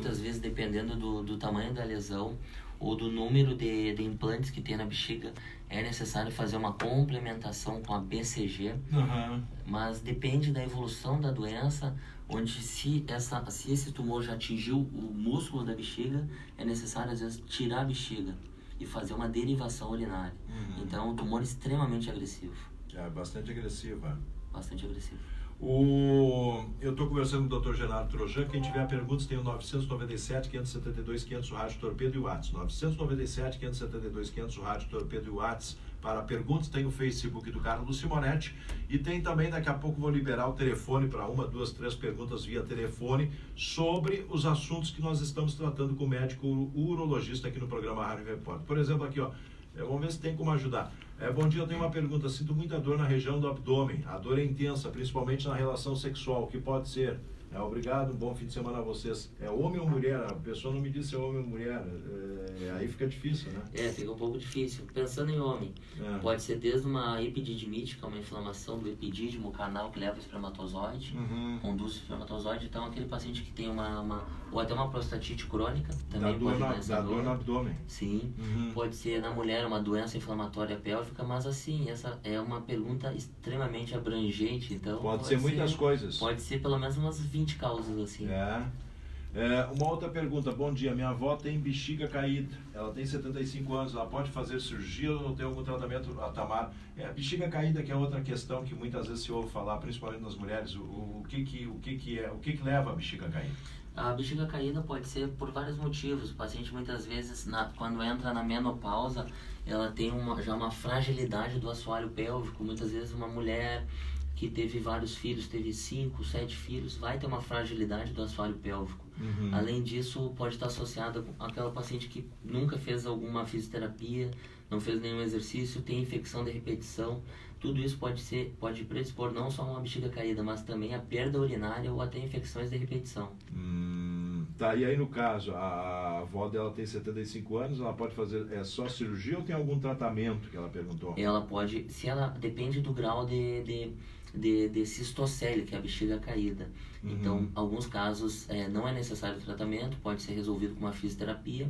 muitas vezes, dependendo do tamanho da lesão ou do número de implantes que tem na bexiga, é necessário fazer uma complementação com a BCG, mas depende da evolução da doença, onde se esse tumor já atingiu o músculo da bexiga, é necessário às vezes tirar a bexiga e fazer uma derivação urinária. Então é um tumor extremamente agressivo. É bastante agressiva. Bastante agressivo. Eu estou conversando com o Dr. Gerardo Trojan. Quem tiver perguntas tem o 997-572-500, o Rádio Torpedo e o WhatsApp. 997-572-500, o Rádio Torpedo e o WhatsApp. Para perguntas tem o Facebook do Carlos Simonetti e tem também, daqui a pouco vou liberar o telefone para 1, 2, 3 perguntas via telefone sobre os assuntos que nós estamos tratando com o médico urologista aqui no programa Rádio Repórter. Por exemplo, aqui, ó, vamos ver se tem como ajudar. Bom dia, eu tenho uma pergunta. Sinto muita dor na região do abdômen. A dor é intensa, principalmente na relação sexual. O que pode ser? Obrigado, um bom fim de semana a vocês. É homem ou mulher? A pessoa não me disse se é homem ou mulher. Aí fica difícil, né? Fica um pouco difícil. Pensando em homem, pode ser desde uma epididimite, que é uma inflamação do epidídimo, o canal que leva o espermatozoide, conduz o espermatozoide. Então, aquele paciente que tem ou até uma prostatite crônica, também pode dar dor no abdômen. Sim, pode ser na mulher uma doença inflamatória pélvica, mas assim, essa é uma pergunta extremamente abrangente. Então, pode ser muitas coisas. Pode ser pelo menos umas 20 causas, assim. Uma outra pergunta. Bom dia, minha avó tem bexiga caída, ela tem 75 anos, ela pode fazer cirurgia ou tem algum tratamento a Tamar? Bexiga caída, que é outra questão que muitas vezes se ouve falar, principalmente nas mulheres. O que leva a bexiga caída? A bexiga caída pode ser por vários motivos. O paciente muitas vezes, quando entra na menopausa, ela tem já uma fragilidade do assoalho pélvico. Muitas vezes uma mulher que teve vários filhos, teve 5, 7 filhos, vai ter uma fragilidade do assoalho pélvico. Além disso, pode estar associada com aquela paciente que nunca fez alguma fisioterapia, não fez nenhum exercício, tem infecção de repetição. Tudo isso pode predispor não só a uma bexiga caída, mas também a perda urinária ou até infecções de repetição. Tá, e aí no caso, a avó dela tem 75 anos, ela pode fazer só cirurgia ou tem algum tratamento que ela perguntou? Ela pode, depende do grau de cistocele, que é a bexiga caída. Então, alguns casos não é necessário tratamento, pode ser resolvido com uma fisioterapia,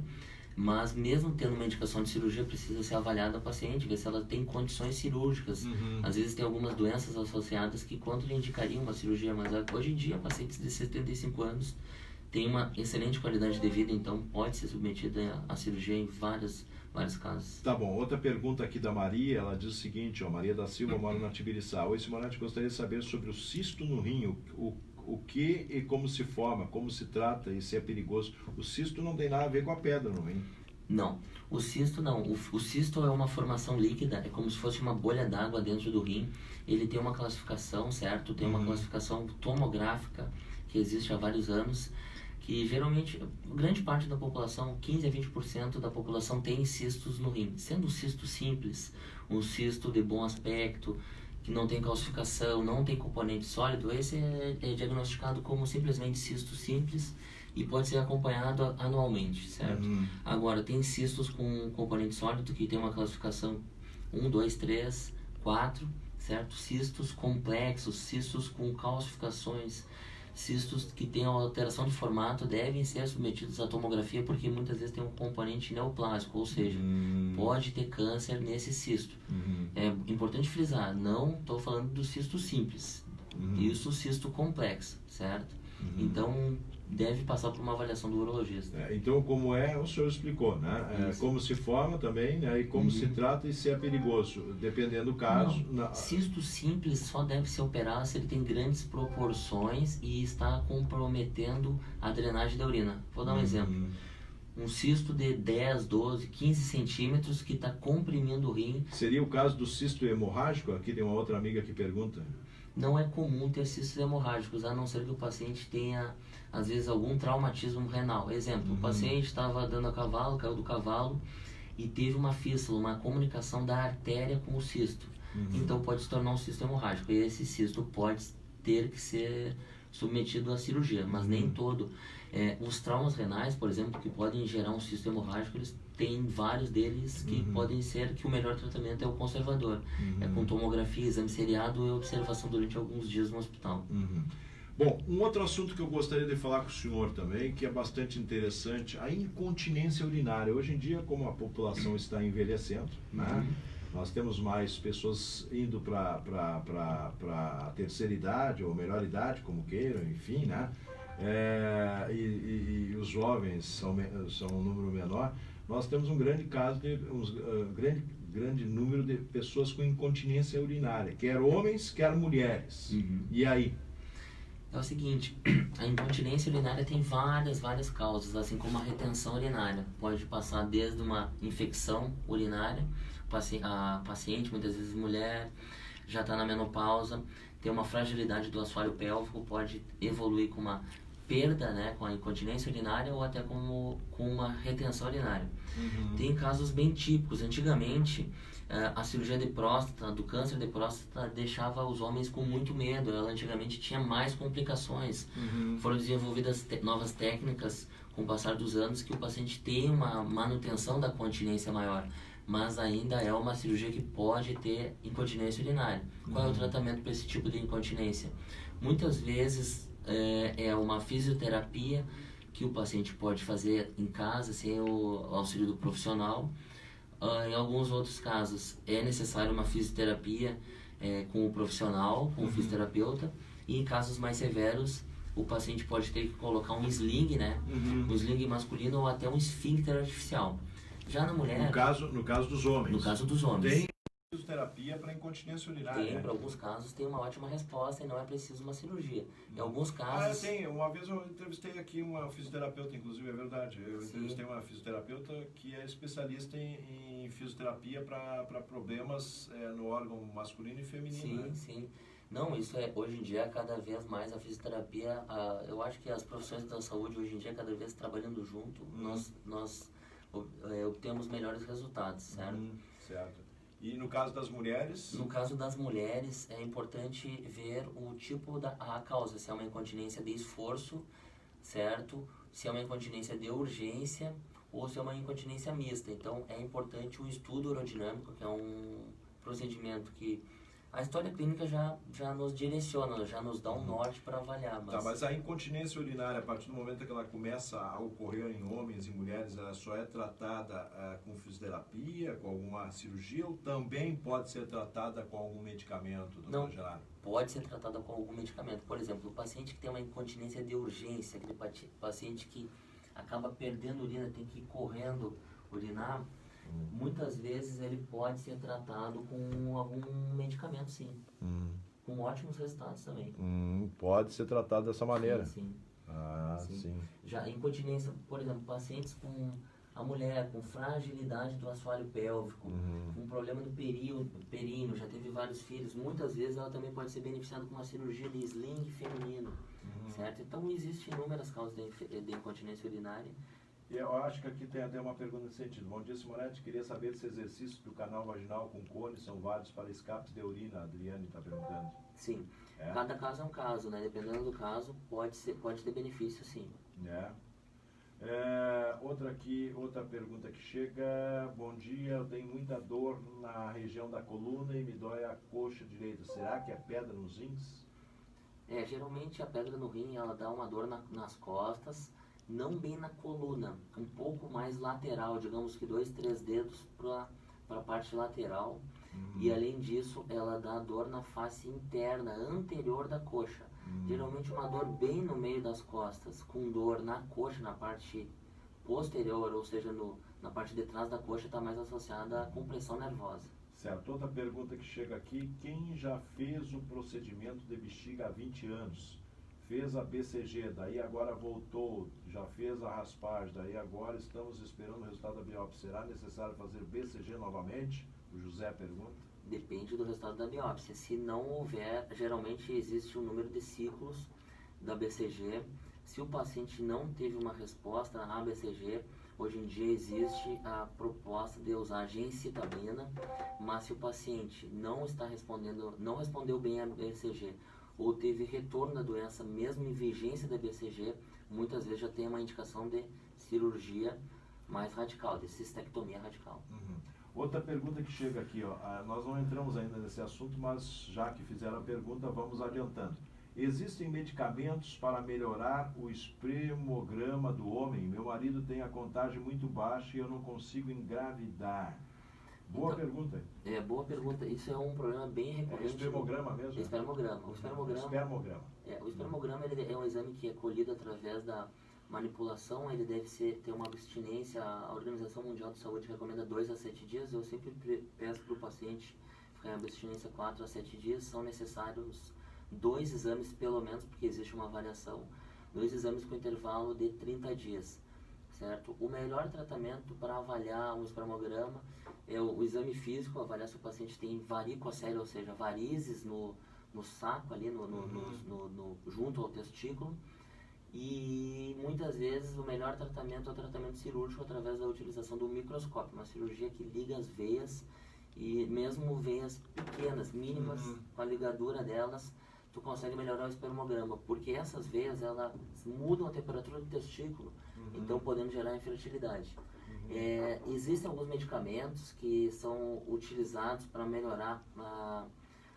mas mesmo tendo uma indicação de cirurgia, precisa ser avaliada a paciente, ver se ela tem condições cirúrgicas. Às vezes tem algumas doenças associadas que lhe indicariam uma cirurgia, mas hoje em dia, pacientes de 75 anos têm uma excelente qualidade de vida, então pode ser submetida a cirurgia em vários casos. Tá bom, outra pergunta aqui da Maria, ela diz o seguinte, Maria da Silva, mora na Tibiriçá. Oi, Simonetti, gostaria de saber sobre o cisto no rim, o que e como se forma, como se trata e se é perigoso. O cisto não tem nada a ver com a pedra no rim. Não, o cisto não. O cisto é uma formação líquida, é como se fosse uma bolha d'água dentro do rim. Ele tem uma classificação, certo? Tem uma classificação tomográfica que existe há vários anos, que geralmente, grande parte da população, 15 a 20% da população tem cistos no rim. Sendo um cisto simples, um cisto de bom aspecto, que não tem calcificação, não tem componente sólido, esse é diagnosticado como simplesmente cisto simples e pode ser acompanhado anualmente, certo? Agora, tem cistos com componente sólido que tem uma classificação 1, 2, 3, 4, certo? Cistos complexos, cistos com calcificações, cistos que têm alteração de formato devem ser submetidos à tomografia porque muitas vezes tem um componente neoplásico, ou seja, pode ter câncer nesse cisto. É importante frisar, não estou falando do cisto simples, isso cisto complexo, certo? Então deve passar por uma avaliação do urologista. Então, como o senhor explicou, né? Como se forma também, né? E como se trata e se é perigoso, dependendo do caso. Cisto simples só deve ser operado se ele tem grandes proporções e está comprometendo a drenagem da urina. Vou dar um exemplo. Um cisto de 10, 12, 15 centímetros que está comprimindo o rim. Seria o caso do cisto hemorrágico? Aqui tem uma outra amiga que pergunta. Não é comum ter cistos hemorrágicos, a não ser que o paciente tenha, às vezes, algum traumatismo renal. Exemplo, o paciente estava andando a cavalo, caiu do cavalo e teve uma fístula, uma comunicação da artéria com o cisto. Então pode se tornar um cisto hemorrágico. E esse cisto pode ter que ser submetido à cirurgia, mas nem todo. Os traumas renais, por exemplo, que podem gerar um cisto hemorrágico, eles têm vários deles que podem ser que o melhor tratamento é o conservador. Com tomografia, exame seriado e observação durante alguns dias no hospital. Bom, um outro assunto que eu gostaria de falar com o senhor também, que é bastante interessante, a incontinência urinária. Hoje em dia, como a população está envelhecendo, né, nós temos mais pessoas indo para a terceira idade, ou melhor idade, como queiram, enfim, né? E os jovens são um número menor. Nós temos um grande caso de grande número de pessoas com incontinência urinária, quer homens, quer mulheres. E aí? É o seguinte, a incontinência urinária tem várias causas, assim como a retenção urinária. Pode passar desde uma infecção urinária, a paciente, muitas vezes mulher, já está na menopausa, tem uma fragilidade do assoalho pélvico, pode evoluir com uma perda, né, com a incontinência urinária ou até com uma retenção urinária. Tem casos bem típicos. Antigamente, a cirurgia de próstata, do câncer de próstata, deixava os homens com muito medo. Ela antigamente tinha mais complicações. Foram desenvolvidas novas técnicas com o passar dos anos que o paciente tem uma manutenção da continência maior, mas ainda é uma cirurgia que pode ter incontinência urinária. Qual é o tratamento para esse tipo de incontinência? Muitas vezes é uma fisioterapia que o paciente pode fazer em casa sem o auxílio do profissional. Em alguns outros casos é necessário uma fisioterapia com o profissional, com o fisioterapeuta, e em casos mais severos o paciente pode ter que colocar um sling, né? Um sling masculino ou até um esfíncter artificial. Já na mulher... No caso dos homens. No caso dos homens. Tem fisioterapia para incontinência urinária. Tem, para alguns casos tem uma ótima resposta e não é preciso uma cirurgia. Em alguns casos... Tem. Uma vez eu entrevistei aqui uma fisioterapeuta, inclusive, é verdade. Eu entrevistei uma fisioterapeuta que é especialista em fisioterapia para problemas no órgão masculino e feminino. Sim, né? sim. Não, isso hoje em dia, cada vez mais a fisioterapia, eu acho que as profissões da saúde hoje em dia, cada vez trabalhando junto, nós obtemos melhores resultados, certo? Certo. E no caso das mulheres? No caso das mulheres, é importante ver o tipo a causa, se é uma incontinência de esforço, certo? Se é uma incontinência de urgência ou se é uma incontinência mista. Então, é importante um estudo urodinâmico, que é um procedimento que a história clínica já nos direciona, já nos dá um norte para avaliar. Mas a incontinência urinária, a partir do momento que ela começa a ocorrer em homens e mulheres, ela só é tratada com fisioterapia, com alguma cirurgia, ou também pode ser tratada com algum medicamento, doutor Gerardo? Pode ser tratada com algum medicamento. Por exemplo, o paciente que tem uma incontinência de urgência, aquele paciente que acaba perdendo urina, tem que ir correndo urinar, muitas vezes ele pode ser tratado com algum medicamento, sim. Com ótimos resultados também. Pode ser tratado dessa maneira. Sim. Sim. Já incontinência, por exemplo, pacientes com a mulher com fragilidade do assoalho pélvico, com problema do períneo, já teve vários filhos, muitas vezes ela também pode ser beneficiada com uma cirurgia de sling feminino, certo? Então existem inúmeras causas de incontinência urinária. E eu acho que aqui tem até uma pergunta nesse sentido. Bom dia, Simonetti. Queria saber se exercícios do canal vaginal com cone são válidos para escapes de urina. A Adriane está perguntando. Sim. Cada caso é um caso, né? Dependendo do caso, pode ter benefício, sim. Outra pergunta que chega. Bom dia, eu tenho muita dor na região da coluna e me dói a coxa direita. Será que é pedra nos rins? Geralmente a pedra no rim, ela dá uma dor nas costas, não bem na coluna, um pouco mais lateral, digamos que 2, 3 dedos para a parte lateral. E além disso, ela dá dor na face interna, anterior da coxa. Geralmente uma dor bem no meio das costas, com dor na coxa, na parte posterior, ou seja, na parte de trás da coxa, está mais associada à compressão nervosa. Certo. Outra pergunta que chega aqui: quem já fez o procedimento de bexiga há 20 anos? Fez a BCG, daí agora voltou, já fez a raspagem, daí agora estamos esperando o resultado da biópsia. Será necessário fazer BCG novamente? O José pergunta. Depende do resultado da biópsia. Se não houver, geralmente existe um número de ciclos da BCG. Se o paciente não teve uma resposta na BCG, hoje em dia existe a proposta de usar gencitabina, mas se o paciente não respondeu bem a BCG, ou teve retorno da doença mesmo em vigência da BCG, muitas vezes já tem uma indicação de cirurgia mais radical, de cistectomia radical. Outra pergunta que chega aqui, nós não entramos ainda nesse assunto, mas já que fizeram a pergunta, vamos adiantando. Existem medicamentos para melhorar o espermograma do homem? Meu marido tem a contagem muito baixa e eu não consigo engravidar. Boa pergunta. Boa pergunta. Isso é um problema bem recorrente. É espermograma mesmo? Espermograma. O espermograma. O espermograma ele é um exame que é colhido através da manipulação. Ele deve ter uma abstinência. A Organização Mundial de Saúde recomenda 2 a 7 dias. Eu sempre peço para o paciente ficar em abstinência 4 a 7 dias. São necessários 2 exames pelo menos, porque existe uma avaliação. 2 exames com intervalo de 30 dias. Certo? O melhor tratamento para avaliar um espermograma é o exame físico, avaliar se o paciente tem varicocele, ou seja, varizes no saco ali, junto ao testículo. E muitas vezes o melhor tratamento é o tratamento cirúrgico através da utilização do microscópio, uma cirurgia que liga as veias, e mesmo veias pequenas, mínimas, com a ligadura delas, tu consegue melhorar o espermograma, porque essas veias, elas mudam a temperatura do testículo, então podendo gerar infertilidade. Existem alguns medicamentos que são utilizados para melhorar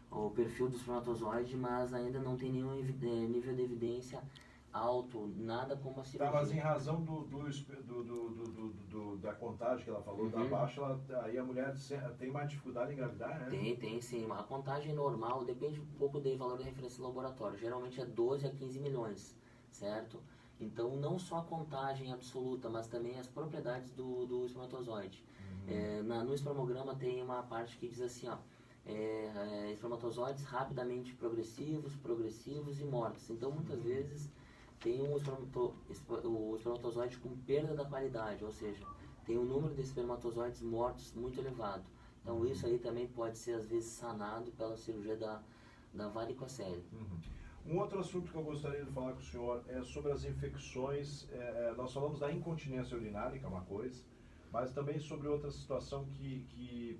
o perfil do espermatozoide, mas ainda não tem nenhum nível de evidência alto, nada como a cirurgia. Tá, mas em razão da contagem que ela falou, da baixa, aí a mulher tem mais dificuldade em engravidar, né? Tem sim. A contagem normal depende um pouco do valor de referência do laboratório. Geralmente é 12 a 15 milhões, certo? Então, não só a contagem absoluta, mas também as propriedades do espermatozoide. No espermograma tem uma parte que diz assim, ó, espermatozoides rapidamente progressivos e mortos. Então, muitas vezes tem o espermatozoide com perda da qualidade, ou seja, tem um número de espermatozoides mortos muito elevado. Então isso aí também pode ser às vezes sanado pela cirurgia da varicocele. Um outro assunto que eu gostaria de falar com o senhor é sobre as infecções. Nós falamos da incontinência urinária, que é uma coisa, mas também sobre outra situação que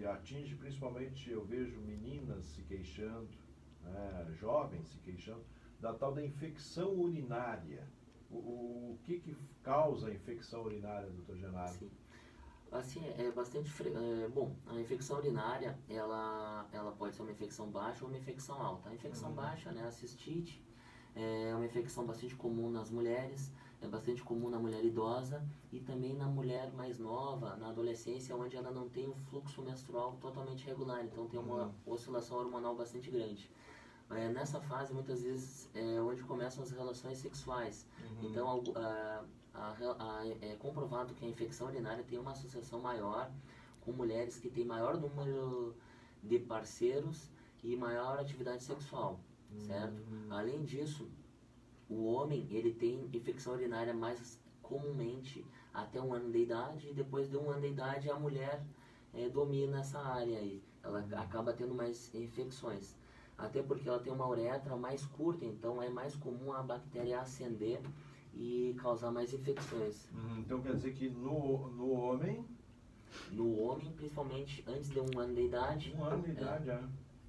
atinge principalmente, eu vejo meninas se queixando, jovens se queixando, da tal da infecção urinária. O que causa a infecção urinária, doutor Genaro? Sim. Assim, é bastante bom, a infecção urinária, ela pode ser uma infecção baixa ou uma infecção alta. A infecção baixa, né, a cistite, é uma infecção bastante comum nas mulheres, é bastante comum na mulher idosa e também na mulher mais nova, na adolescência, onde ela não tem um fluxo menstrual totalmente regular, então tem uma oscilação hormonal bastante grande. Nessa fase, muitas vezes, é onde começam as relações sexuais. Então, é comprovado que a infecção urinária tem uma associação maior com mulheres que têm maior número de parceiros e maior atividade sexual, certo? Além disso, o homem, ele tem infecção urinária mais comumente até 1 ano de idade, e depois de 1 ano de idade a mulher domina essa área aí. Ela acaba tendo mais infecções. Até porque ela tem uma uretra mais curta, então é mais comum a bactéria ascender e causar mais infecções. Então quer dizer que no homem... No homem, principalmente antes de 1 ano de idade... 1 ano de idade,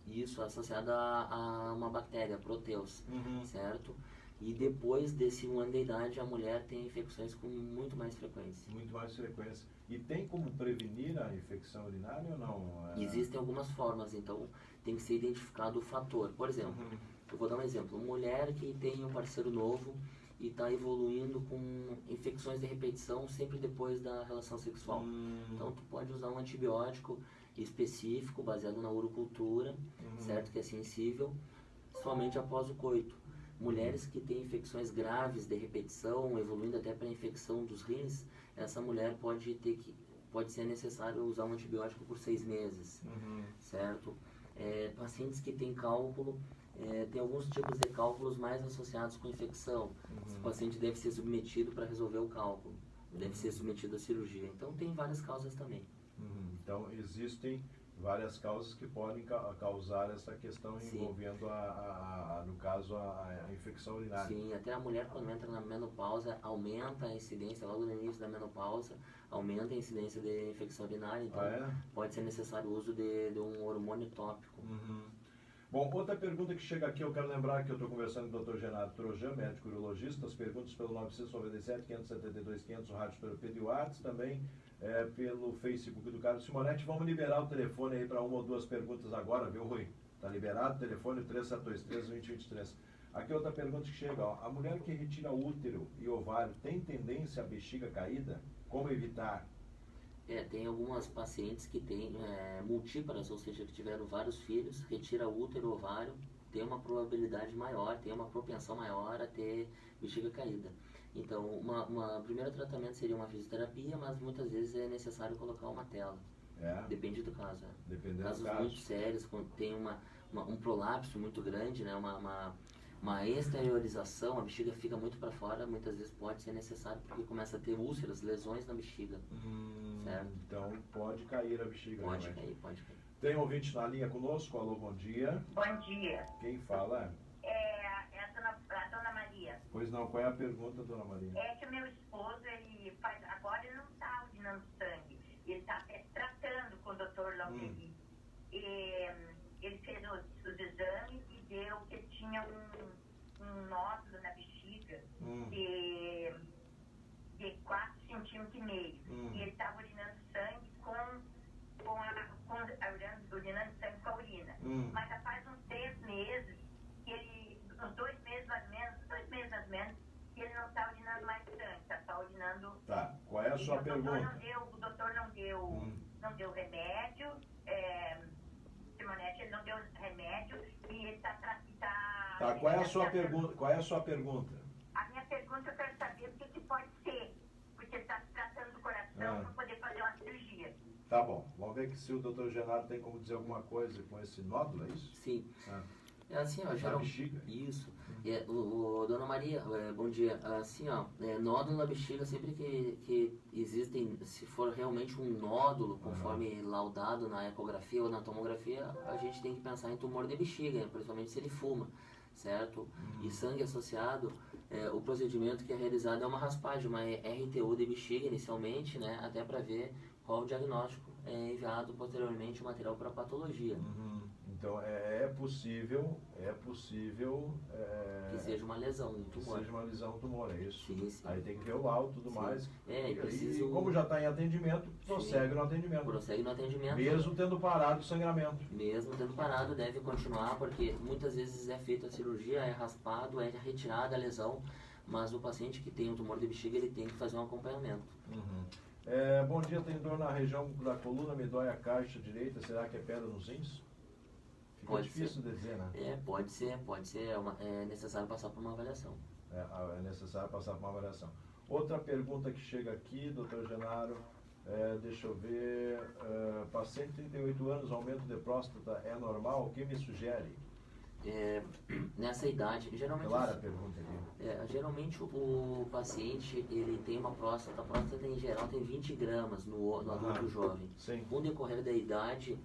Isso, associado a uma bactéria, Proteus, certo? E depois desse 1 ano de idade, a mulher tem infecções com muito mais frequência. Muito mais frequência. E tem como prevenir a infecção urinária ou não? Existem algumas formas, então tem que ser identificado o fator. Por exemplo, eu vou dar um exemplo. Uma mulher que tem um parceiro novo e está evoluindo com infecções de repetição sempre depois da relação sexual. Então tu pode usar um antibiótico específico, baseado na urocultura, certo? Que é sensível, somente após o coito. Mulheres que têm infecções graves de repetição, evoluindo até para a infecção dos rins, essa mulher pode ser necessário usar um antibiótico por 6 meses, certo? Pacientes que têm cálculo, tem alguns tipos de cálculos mais associados com infecção. Esse paciente deve ser submetido para resolver o cálculo, deve ser submetido à cirurgia. Então tem várias causas também. Então existem várias causas que podem causar essa questão envolvendo, no caso, a infecção urinária. Sim, até a mulher quando entra na menopausa, aumenta a incidência, logo no início da menopausa, aumenta a incidência de infecção urinária, então pode ser necessário o uso de um hormônio tópico. Bom, outra pergunta que chega aqui, eu quero lembrar que eu estou conversando com o Dr. Genaro Trojan, médico urologista, as perguntas pelo 997-572-500, rádio Torpedo e WhatsApp, também pelo Facebook do Carlos Simonetti. Vamos liberar o telefone aí para 1 ou 2 perguntas agora, viu, Rui? Tá liberado, telefone 3723-2023. Aqui outra pergunta que chega, ó. A mulher que retira útero e ovário tem tendência à bexiga caída? Como evitar? Tem algumas pacientes que têm múltiplas, ou seja, que tiveram vários filhos, retira útero, ovário, tem uma probabilidade maior, tem uma propensão maior a ter bexiga caída. Então, uma primeiro tratamento seria uma fisioterapia, mas muitas vezes é necessário colocar uma tela. Depende do caso. Dependendo casos do caso. muito sérios, quando tem um prolapso muito grande, né, uma exteriorização, a bexiga fica muito para fora, muitas vezes pode ser necessário porque começa a ter úlceras, lesões na bexiga. Certo? Então pode cair a bexiga. Pode realmente. cair, pode cair. Tem um ouvinte na linha conosco, alô, bom dia. Bom dia. Quem fala? É a dona Maria. Pois não, qual é a pergunta, dona Maria? É que o meu esposo, agora ele não está urinando sangue, ele está tratando com o doutor Laudeli. Ele fez os exames e deu que ele tinha um nódulo na bexiga de 4,5 centímetros. E ele estava urinando sangue urinando sangue com a urina. Mas já faz uns 3 meses, uns 2 meses mais ou menos, que ele não está urinando mais sangue, está só urinando. Tá, qual é a sua pergunta? O doutor não deu remédio, Simonete, ele não deu remédio e ele está. Tá, qual é a sua pergunta? Qual é a sua pergunta? A minha pergunta, eu quero saber o que pode ser, porque ele está se tratando do coração para poder fazer uma cirurgia. Tá bom, vamos ver se o Dr. Genaro tem como dizer alguma coisa com esse nódulo, é isso? Sim. É assim, ó, Na bexiga? Isso. Dona Maria, bom dia. Assim, ó, nódulo na bexiga, sempre que existem, se for realmente um nódulo, conforme laudado na ecografia ou na tomografia, a gente tem que pensar em tumor de bexiga, principalmente se ele fuma, certo? E sangue associado, o procedimento que é realizado é uma raspagem, uma RTU de bexiga inicialmente, né, até para ver qual o diagnóstico é enviado posteriormente o material para patologia. Então é possível que seja uma lesão, um tumor. Que seja uma lesão, um tumor, é isso? Sim, sim. Aí tem que ver o laudo e tudo mais. E como já está em atendimento, prossegue no atendimento. Prossegue no atendimento. Mesmo tendo parado o sangramento. Mesmo tendo parado, deve continuar, porque muitas vezes é feita a cirurgia, é raspado, é retirada a lesão, mas o paciente que tem um tumor de bexiga, ele tem que fazer um acompanhamento. Bom dia, tem dor na região da coluna, me dói a caixa direita, será que é pedra nos rins? Fica difícil de dizer, né? Pode ser, é necessário passar por uma avaliação. É necessário passar por uma avaliação. Outra pergunta que chega aqui, doutor Genaro, deixa eu ver, paciente de 38 anos, aumento de próstata é normal? O que me sugere? Nessa idade, geralmente... Clara a pergunta aqui. Geralmente o paciente, ele tem uma próstata, a próstata em geral tem 20 gramas no adulto jovem. Sim. Com o decorrer da idade,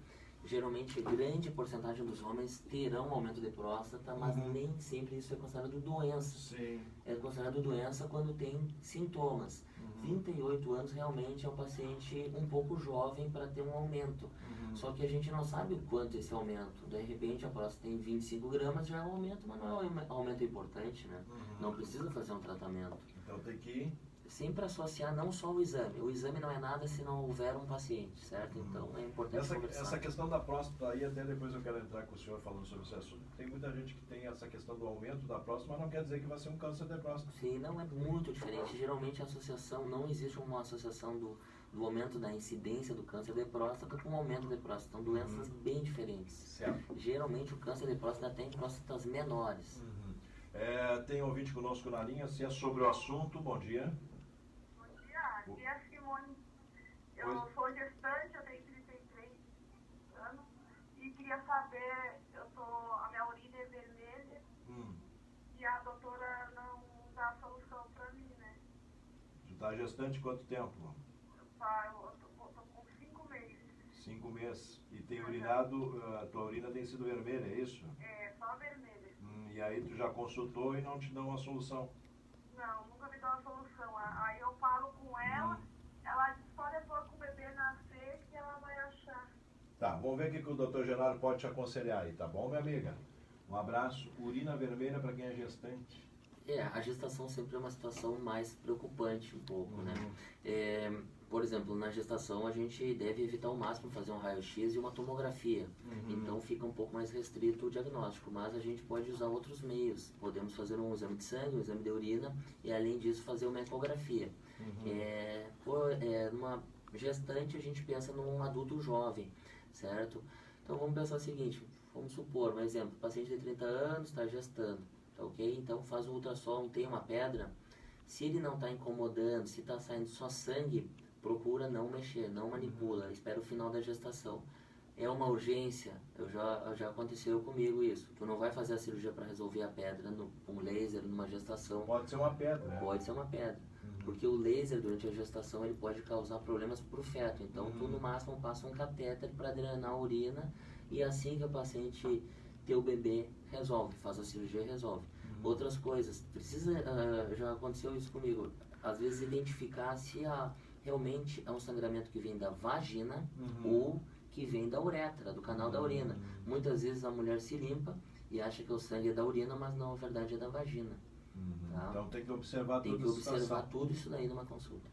geralmente grande porcentagem dos homens terão aumento de próstata, mas nem sempre isso é considerado doença. Sim. É considerado doença quando tem sintomas. 38 anos realmente é um paciente um pouco jovem para ter um aumento. Só que a gente não sabe o quanto esse aumento. De repente a próstata tem 25 gramas, já é um aumento, mas não é um aumento importante, né? Não precisa fazer um tratamento. Então tem que... Sempre associar não só o exame. O exame não é nada se não houver um paciente, certo? Então é importante conversar. Essa questão da próstata aí, até depois eu quero entrar com o senhor falando sobre esse assunto. Tem muita gente que tem essa questão do aumento da próstata, mas não quer dizer que vai ser um câncer de próstata. Sim, não é muito diferente. Geralmente a associação, não existe uma associação do aumento da incidência do câncer de próstata com o aumento de próstata. São doenças bem diferentes. Certo. Geralmente o câncer de próstata tem próstatas menores. Tem um ouvinte conosco na linha, se é sobre o assunto, bom dia. Aqui é a Simone. Eu sou gestante, eu tenho 33 anos e queria saber, a minha urina é vermelha e a doutora não dá solução para mim, né? Tu está gestante quanto tempo? Eu tô com 5 meses. 5 meses. E tem urinado, a tua urina tem sido vermelha, é isso? É, só vermelha. E aí tu já consultou e não te dão uma solução? Não, nunca me deu uma solução. Aí eu falo com ela, ela diz só depois que o bebê nascer que ela vai achar. Tá, vamos ver o que o doutor Genaro pode te aconselhar aí, tá bom, minha amiga? Um abraço. Urina vermelha para quem é gestante. A gestação sempre é uma situação mais preocupante um pouco, né? Por exemplo, na gestação a gente deve evitar ao máximo fazer um raio-x e uma tomografia. Então fica um pouco mais restrito o diagnóstico, mas a gente pode usar outros meios. Podemos fazer um exame de sangue, um exame de urina e além disso fazer uma ecografia. Numa gestante a gente pensa num adulto jovem, certo? Então vamos pensar o seguinte, vamos supor, um exemplo, paciente de 30 anos está gestando, tá ok? Então faz um ultrassom, tem uma pedra, se ele não está incomodando, se está saindo só sangue, procura não mexer, não manipula, espera o final da gestação. É uma urgência, já aconteceu comigo isso. Tu não vai fazer a cirurgia para resolver a pedra com um laser numa gestação. Pode ser uma pedra, né? Pode ser uma pedra. Porque o laser durante a gestação ele pode causar problemas para o feto. Então tu no máximo passa um catéter para drenar a urina e assim que o paciente ter o bebê resolve, faz a cirurgia e resolve. Outras coisas, já aconteceu isso comigo, às vezes identificar se realmente é um sangramento que vem da vagina ou que vem da uretra, do canal da urina. Muitas vezes a mulher se limpa e acha que o sangue é da urina, mas não, na verdade é da vagina. Tá? Então tem que observar tem que observar tudo isso daí numa consulta.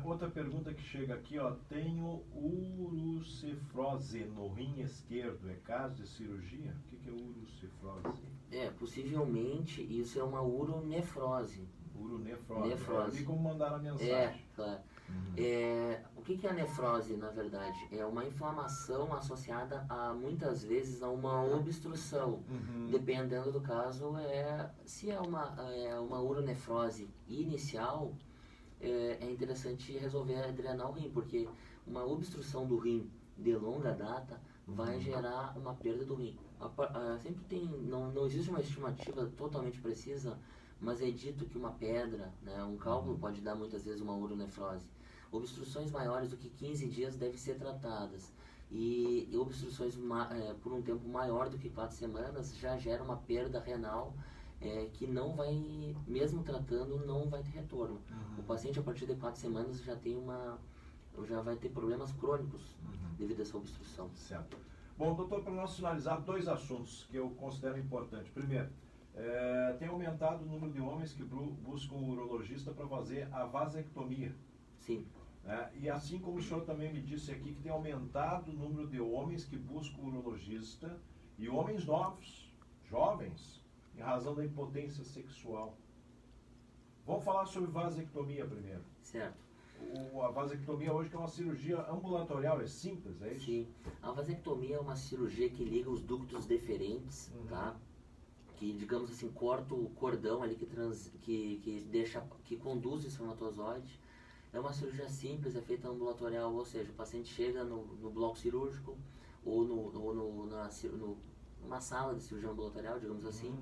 Outra pergunta que chega aqui, ó, tenho urocefrose no rim esquerdo, é caso de cirurgia? O que é urocefrose? Possivelmente isso é uma uronefrose. Uronefrose. Nefrose. Eu vi como mandaram a mensagem. Claro. O que é a nefrose, na verdade? É uma inflamação associada muitas vezes a uma obstrução. Dependendo do caso, se é uma uronefrose inicial, é interessante resolver drenar o rim, porque uma obstrução do rim de longa data vai gerar uma perda do rim. Sempre não existe uma estimativa totalmente precisa, mas é dito que uma pedra, né, um cálculo pode dar muitas vezes uma uronefrose. Obstruções maiores do que 15 dias devem ser tratadas. E obstruções por um tempo maior do que 4 semanas já gera uma perda renal que não vai, mesmo tratando, não vai ter retorno. O paciente a partir de 4 semanas já vai ter problemas crônicos devido a essa obstrução. Certo. Bom, doutor, para nós finalizar, 2 assuntos que eu considero importantes. Primeiro, tem aumentado o número de homens que buscam um urologista para fazer a vasectomia. Sim. E assim como o senhor também me disse aqui que tem aumentado o número de homens que buscam um urologista e homens novos, jovens, em razão da impotência sexual. Vamos falar sobre vasectomia primeiro. Certo. A vasectomia hoje que é uma cirurgia ambulatorial, é simples, é isso? Sim. A vasectomia é uma cirurgia que liga os ductos deferentes, tá? Que, digamos assim, corta o cordão ali que conduz o espermatozoide. É uma cirurgia simples, é feita ambulatorial, ou seja, o paciente chega no bloco cirúrgico ou numa sala de cirurgia ambulatorial, digamos assim.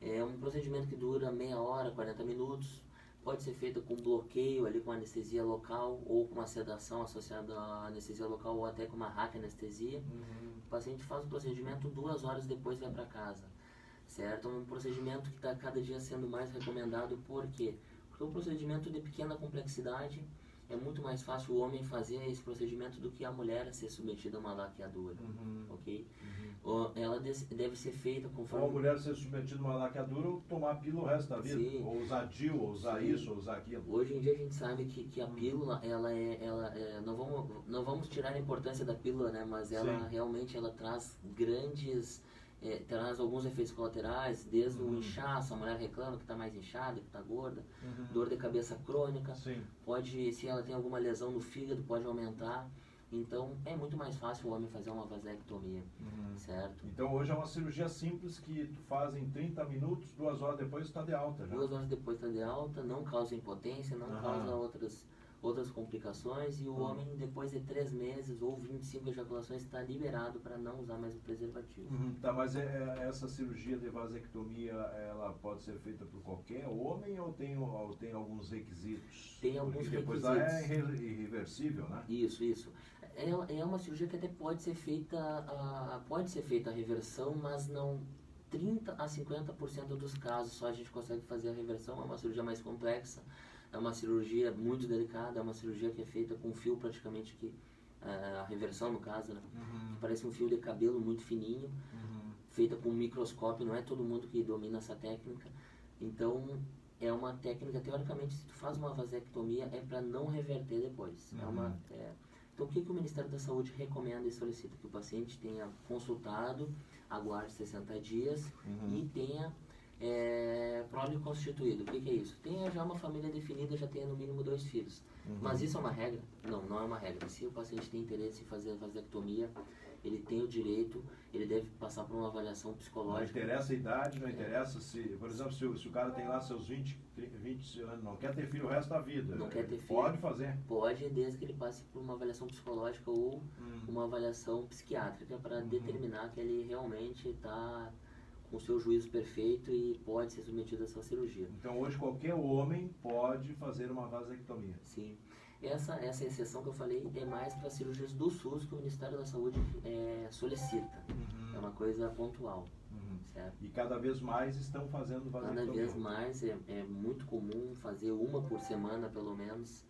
É um procedimento que dura meia hora, 40 minutos. Pode ser feito com bloqueio ali, com anestesia local ou com uma sedação associada à anestesia local ou até com uma raquianestesia. O paciente faz o procedimento, 2 horas depois vai para casa. Certo? É um procedimento que está cada dia sendo mais recomendado. Por quê? Porque é um procedimento de pequena complexidade. É muito mais fácil o homem fazer esse procedimento do que a mulher ser submetida a uma laqueadura. Ok? Ela deve ser feita conforme... Ou a mulher ser submetida a uma laqueadura ou tomar a pílula o resto da vida. Sim. Ou usar DIU, ou usar isso, ou usar aquilo. Hoje em dia a gente sabe que a pílula, não vamos tirar a importância da pílula, né? Mas ela realmente traz traz alguns efeitos colaterais, desde o inchaço, a mulher reclama que está mais inchada, que está gorda, dor de cabeça crônica, se ela tem alguma lesão no fígado, pode aumentar. Então é muito mais fácil o homem fazer uma vasectomia, certo? Então hoje é uma cirurgia simples que tu faz em 30 minutos, 2 horas depois está de alta já. 2 horas depois está de alta, não causa impotência, não causa outras complicações e o homem depois de 3 meses ou 25 ejaculações está liberado para não usar mais o preservativo. Tá, mas essa cirurgia de vasectomia, ela pode ser feita por qualquer homem ou tem alguns requisitos? Tem alguns requisitos. Depois requisitos. Lá é irreversível, né? Isso. É uma cirurgia que até pode ser feita a reversão, mas não 30 a 50% dos casos só a gente consegue fazer a reversão. É uma cirurgia mais complexa. É uma cirurgia muito delicada, é uma cirurgia que é feita com fio praticamente a reversão no caso, né? Que parece um fio de cabelo muito fininho, feita com um microscópio, não é todo mundo que domina essa técnica. Então, é uma técnica, teoricamente, se tu faz uma vasectomia, é para não reverter depois. Então, o que o Ministério da Saúde recomenda e solicita? Que o paciente tenha consultado, aguarde 60 dias e tenha prole constituído. O que é isso? Tenha já uma família definida, já tenha no mínimo 2 filhos. Mas isso é uma regra? Não, não é uma regra. Se o paciente tem interesse em fazer a vasectomia, ele tem o direito, ele deve passar por uma avaliação psicológica. Não interessa a idade, não interessa se, por exemplo, se o cara tem lá seus 20 anos, não quer ter filho o resto da vida. Não quer ter filho. Pode fazer. Pode, desde que ele passe por uma avaliação psicológica ou uma avaliação psiquiátrica para determinar que ele realmente está com o seu juízo perfeito e pode ser submetido a essa cirurgia. Então hoje qualquer homem pode fazer uma vasectomia. Sim. Essa exceção que eu falei é mais para cirurgias do SUS que o Ministério da Saúde solicita. É uma coisa pontual. Certo? E cada vez mais estão fazendo vasectomia. Cada vez mais é muito comum fazer uma por semana, pelo menos,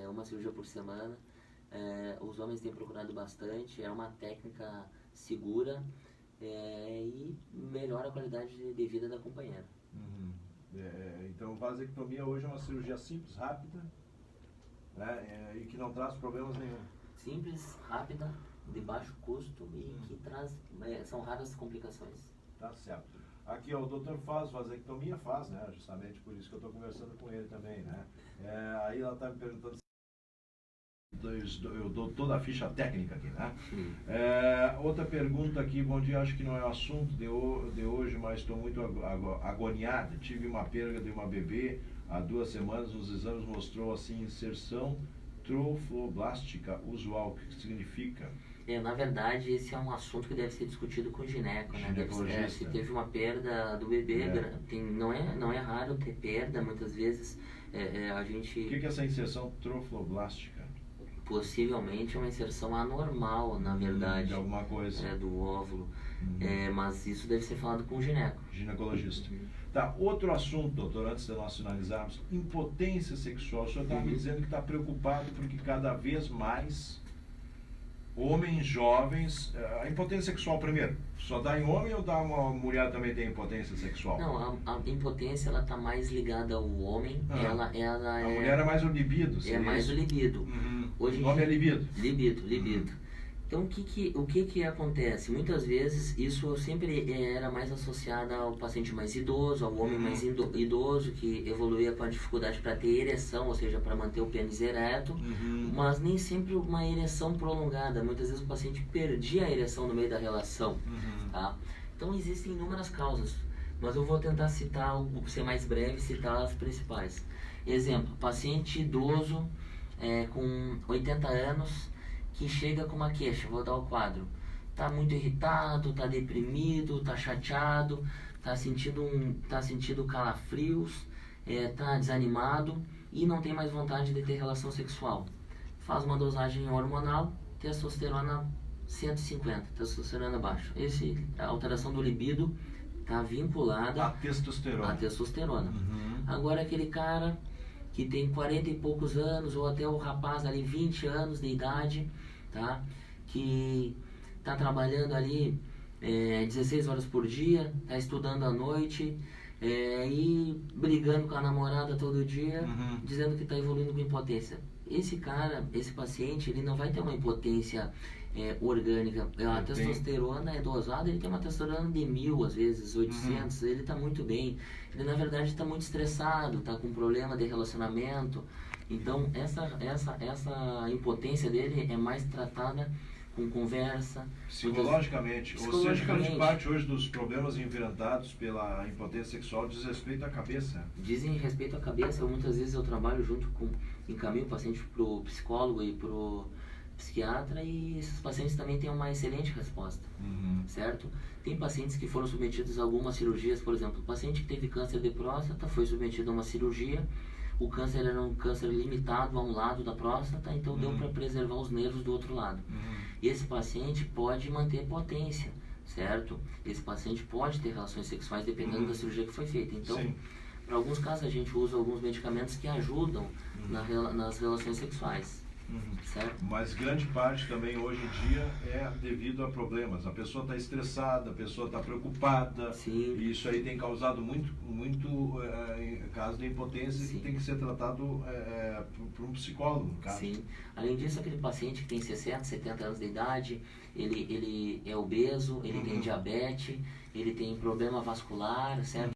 uma cirurgia por semana. Os homens têm procurado bastante, é uma técnica segura e melhora a qualidade de vida da companheira. Então, vasectomia hoje é uma cirurgia simples, rápida, né? E que não traz problemas nenhum. Simples, rápida, de baixo custo e que traz, são raras complicações. Tá certo. Aqui, ó, o doutor faz vasectomia? Faz, né? Justamente por isso que eu estou conversando com ele também, né? Aí ela está me perguntando... Eu dou toda a ficha técnica aqui, né? Outra pergunta aqui, bom dia, acho que não é o assunto de hoje, mas estou muito agoniada. Tive uma perda de uma bebê há 2 semanas, os exames mostrou assim, inserção trofoblástica usual. O que significa? Na verdade, esse é um assunto que deve ser discutido com o gineco, né? Se teve uma perda do bebê, não é raro ter perda, muitas vezes a gente... O que é essa inserção trofoblástica? Possivelmente é uma inserção anormal, na verdade. De alguma coisa. Do óvulo. Mas isso deve ser falado com o gineco. Ginecologista. Tá, outro assunto, doutor, antes de nós finalizarmos, impotência sexual. O senhor está me dizendo que está preocupado porque cada vez mais homens jovens... A impotência sexual, primeiro, só dá em homem ou dá uma mulher também tem impotência sexual? Não, a impotência ela está mais ligada ao homem. A mulher é mais o libido. É mais o libido. Hoje o nome é libido. Libido. Então, o que acontece? Muitas vezes, isso sempre era mais associado ao paciente mais idoso, ao homem mais idoso, que evoluía com a dificuldade para ter ereção, ou seja, para manter o pênis ereto, mas nem sempre uma ereção prolongada. Muitas vezes o paciente perdia a ereção no meio da relação. Tá? Então, existem inúmeras causas, mas eu vou tentar citar, ser mais breve, citar as principais. Exemplo, paciente idoso com 80 anos, que chega com uma queixa, vou dar o quadro, tá muito irritado, tá deprimido, tá chateado, tá sentindo calafrios, tá desanimado e não tem mais vontade de ter relação sexual. Faz uma dosagem hormonal, testosterona 150, testosterona baixa. A alteração do libido tá vinculada à testosterona. Agora aquele cara que tem 40 e poucos anos, ou até o rapaz ali 20 anos de idade, tá? Que está trabalhando ali 16 horas por dia, está estudando à noite e brigando com a namorada todo dia, dizendo que está evoluindo com impotência. Esse paciente, ele não vai ter uma impotência orgânica. A testosterona é dosada, ele tem uma testosterona de 1000, às vezes 800, ele está muito bem. Ele, na verdade, está muito estressado, está com problema de relacionamento. Então, essa impotência dele é mais tratada com conversa. Psicologicamente. Ou seja, grande parte hoje dos problemas enfrentados pela impotência sexual diz respeito à cabeça. Dizem respeito à cabeça. Muitas vezes eu trabalho encaminho o paciente para o psicólogo e para o psiquiatra e esses pacientes também têm uma excelente resposta, certo? Tem pacientes que foram submetidos a algumas cirurgias, por exemplo, o paciente que teve câncer de próstata foi submetido a uma cirurgia, o câncer era um câncer limitado a um lado da próstata, então deu para preservar os nervos do outro lado. E esse paciente pode manter potência, certo? Esse paciente pode ter relações sexuais dependendo da cirurgia que foi feita. Então, para alguns casos a gente usa alguns medicamentos que ajudam nas relações sexuais. certo? Mas grande parte também hoje em dia é devido a problemas. A pessoa está estressada, a pessoa está preocupada. Sim. E isso aí tem causado muito caso de impotência. Sim. Que tem que ser tratado por um psicólogo, no caso. Sim. Além disso, aquele paciente que tem 60, 70 anos de idade, ele é obeso, ele tem diabetes, ele tem problema vascular, certo?